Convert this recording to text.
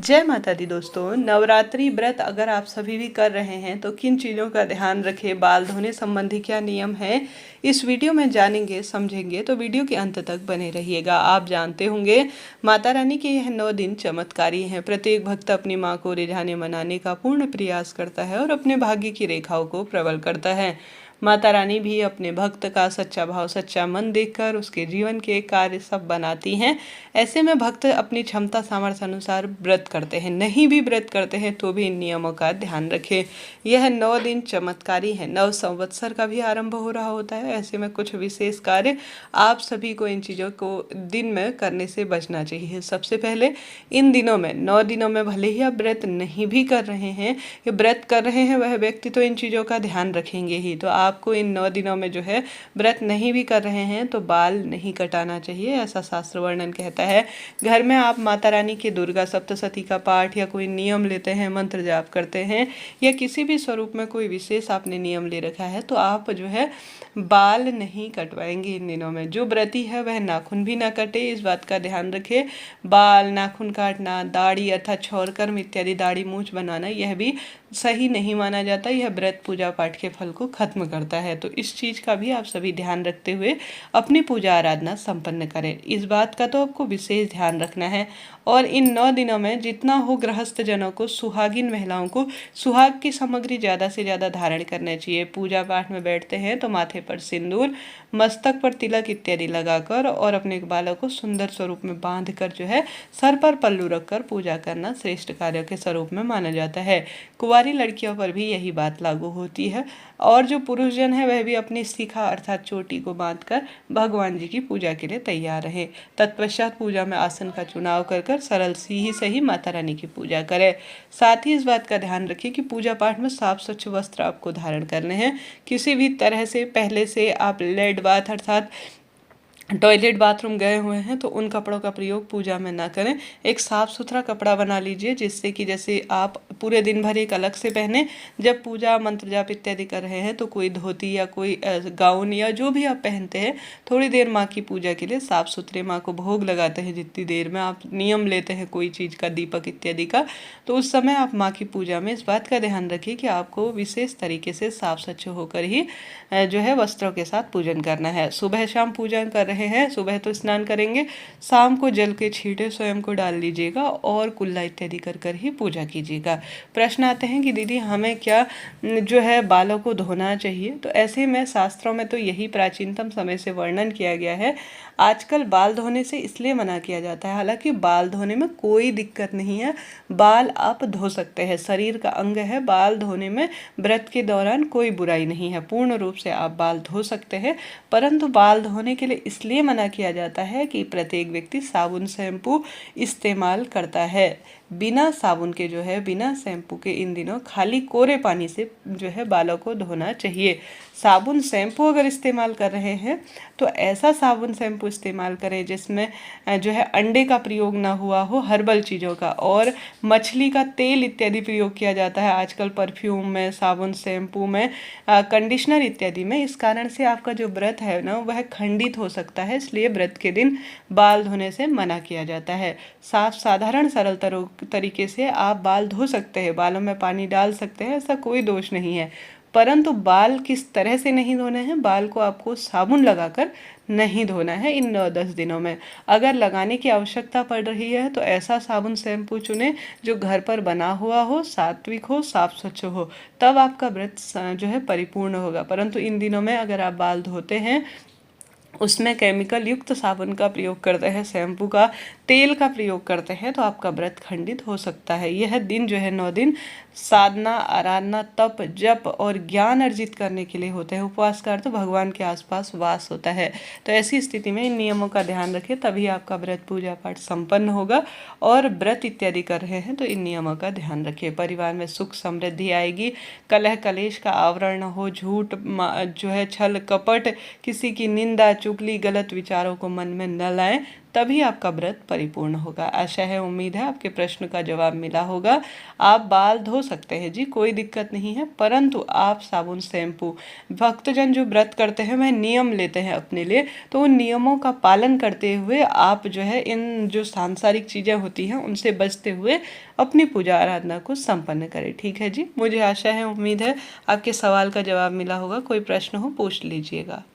जय माता दी दोस्तों। नवरात्रि व्रत अगर आप सभी भी कर रहे हैं तो किन चीज़ों का ध्यान रखें, बाल धोने संबंधी क्या नियम है, इस वीडियो में जानेंगे समझेंगे। तो वीडियो के अंत तक बने रहिएगा। आप जानते होंगे माता रानी के यह 9 दिन चमत्कारी हैं। प्रत्येक भक्त अपनी माँ को रिझाने मनाने का पूर्ण प्रयास करता है और अपने भाग्य की रेखाओं को प्रबल करता है। माता रानी भी अपने भक्त का सच्चा भाव सच्चा मन देखकर उसके जीवन के कार्य सब बनाती हैं। ऐसे में भक्त अपनी क्षमता सामर्थ्य अनुसार व्रत करते हैं, नहीं भी व्रत करते हैं तो भी इन नियमों का ध्यान रखें। यह 9 दिन चमत्कारी है। नव संवत्सर का भी आरंभ हो रहा होता है। ऐसे में कुछ विशेष कार्य आप सभी को इन चीज़ों को दिन में करने से बचना चाहिए। सबसे पहले इन दिनों में 9 दिनों में भले ही आप व्रत नहीं भी कर रहे हैं या व्रत कर रहे हैं वह व्यक्ति तो इन चीज़ों का ध्यान रखेंगे ही। तो आपको इन 9 दिनों में जो है व्रत नहीं भी कर रहे हैं तो बाल नहीं कटाना चाहिए, ऐसा शास्त्र वर्णन कहता है। घर में आप माता रानी के दुर्गा सप्तशती का पाठ या कोई नियम लेते हैं, मंत्र जाप करते हैं या किसी भी स्वरूप में कोई विशेष आपने नियम ले रखा है तो आप जो है बाल नहीं कटवाएंगे इन दिनों में। जो व्रती है वह नाखून भी ना कटे, इस बात का ध्यान रखें। बाल नाखून काटना, दाढ़ी अर्थात क्षौरकर्म इत्यादि दाढ़ी मूंछ बनाना यह भी सही नहीं माना जाता। यह व्रत पूजा पाठ के फल को खत्म करता है। तो इस चीज़ का भी आप सभी ध्यान रखते हुए अपनी पूजा आराधना संपन्न करें। इस बात का तो आपको विशेष ध्यान रखना है। और इन 9 दिनों में जितना हो गृहस्थ जनों को, सुहागिन महिलाओं को सुहाग की सामग्री ज़्यादा से ज़्यादा धारण करना चाहिए। पूजा पाठ में बैठते हैं तो माथे पर सिंदूर, मस्तक पर तिलक इत्यादि लगाकर और अपने बालों को सुंदर स्वरूप में बांध कर जो है सर पर पल्लू रखकर पूजा करना श्रेष्ठ कार्यों के स्वरूप में माना जाता है। कुंवारी लड़कियों पर भी यही बात लागू होती है। और जो पुरुष जन है वह भी अपनी शिखा अर्थात चोटी को बांधकर भगवान जी की पूजा के लिए तैयार रहे। तत्पश्चात पूजा में आसन का चुनाव कर सरल सी ही सही माता रानी की पूजा करें। साथ ही इस बात का ध्यान रखिए कि पूजा पाठ में साफ स्वच्छ वस्त्र आपको धारण करने हैं। किसी भी तरह से पहले से आप लेड बाथ अर्थात टॉयलेट बाथरूम गए हुए हैं तो उन कपड़ों का प्रयोग पूजा में ना करें। एक साफ़ सुथरा कपड़ा बना लीजिए जिससे कि जैसे आप पूरे दिन भर एक अलग से पहने, जब पूजा मंत्र जाप इत्यादि कर रहे हैं तो कोई धोती या कोई गाउन या जो भी आप पहनते हैं, थोड़ी देर माँ की पूजा के लिए साफ़ सुथरे माँ को भोग लगाते हैं। जितनी देर में आप नियम लेते हैं कोई चीज़ का, दीपक इत्यादि का, तो उस समय आप माँ की पूजा में इस बात का ध्यान रखिए कि आपको विशेष तरीके से साफ स्वच्छ होकर ही जो है वस्त्रों के साथ पूजन करना है। सुबह शाम पूजन कर रहे हैं, सुबह तो स्नान करेंगे, शाम को जल के छींटे स्वयं को डाल लीजिएगा और कुल्ला इत्यादि कर कर ही पूजा कीजिएगा। प्रश्न आते हैं कि दीदी हमें क्या जो है बालों को धोना चाहिए, तो ऐसे में शास्त्रों में तो यही प्राचीनतम समय से वर्णन किया गया है। आजकल बाल धोने से इसलिए मना किया जाता है, हालांकि बाल धोने में कोई दिक्कत नहीं है, बाल आप धो सकते हैं, शरीर का अंग है। बाल धोने में व्रत के दौरान कोई बुराई नहीं है, पूर्ण रूप से आप बाल धो सकते हैं। परंतु बाल धोने के लिए इसलिए मना किया जाता है कि प्रत्येक व्यक्ति साबुन शैम्पू इस्तेमाल करता है। बिना साबुन के जो है, बिना शैम्पू के इन दिनों खाली कोरे पानी से जो है बालों को धोना चाहिए। साबुन शैम्पू अगर इस्तेमाल कर रहे हैं तो ऐसा साबुन शैम्पू इस्तेमाल करें जिसमें जो है अंडे का प्रयोग ना हुआ हो, हर्बल चीज़ों का, और मछली का तेल इत्यादि प्रयोग किया जाता है आजकल परफ्यूम में, साबुन शैम्पू में, कंडीशनर इत्यादि में। इस कारण से आपका जो व्रत है ना वह खंडित हो सकता है, इसलिए व्रत के दिन बाल धोने से मना किया जाता है। साफ साधारण सरल तरीके से आप बाल धो सकते हैं, बालों में पानी डाल सकते हैं, ऐसा कोई दोष नहीं है। परंतु बाल किस तरह से नहीं धोने हैं, बाल को आपको साबुन लगाकर नहीं धोना है इन 9-10 दिनों में। अगर लगाने की आवश्यकता पड़ रही है तो ऐसा साबुन शैम्पू चुने जो घर पर बना हुआ हो, सात्विक हो, साफ स्वच्छ हो, तब आपका व्रत जो है परिपूर्ण होगा। परंतु इन दिनों में अगर आप बाल धोते हैं उसमें केमिकल युक्त साबुन का प्रयोग करते हैं, शैम्पू का, तेल का प्रयोग करते हैं, तो आपका व्रत खंडित हो सकता है। यह दिन जो है 9 दिन साधना, आराधना, तप, जप और ज्ञान अर्जित करने के लिए होते हैं। उपवास का अर्थ तो भगवान के आसपास वास होता है। तो ऐसी स्थिति में इन नियमों का ध्यान रखें, तभी आपका व्रत पूजा पाठ संपन्न होगा। और व्रत इत्यादि कर रहे हैं तो इन नियमों का ध्यान रखिए। परिवार में सुख समृद्धि आएगी, कलह कलेश का आवरण न हो, झूठ जो है, छल कपट, किसी की निंदा चुगली गलत विचारों को मन में न लाएं, तभी आपका व्रत परिपूर्ण होगा। आशा है, उम्मीद है आपके प्रश्न का जवाब मिला होगा। आप बाल धो सकते हैं जी, कोई दिक्कत नहीं है, परंतु आप साबुन शैम्पू, भक्तजन जो व्रत करते हैं वह नियम लेते हैं अपने लिए, तो उन नियमों का पालन करते हुए आप जो है इन जो सांसारिक चीज़ें होती हैं उनसे बचते हुए अपनी पूजा आराधना को संपन्न करें। ठीक है जी, मुझे आशा है, उम्मीद है आपके सवाल का जवाब मिला होगा। कोई प्रश्न हो पूछ लीजिएगा।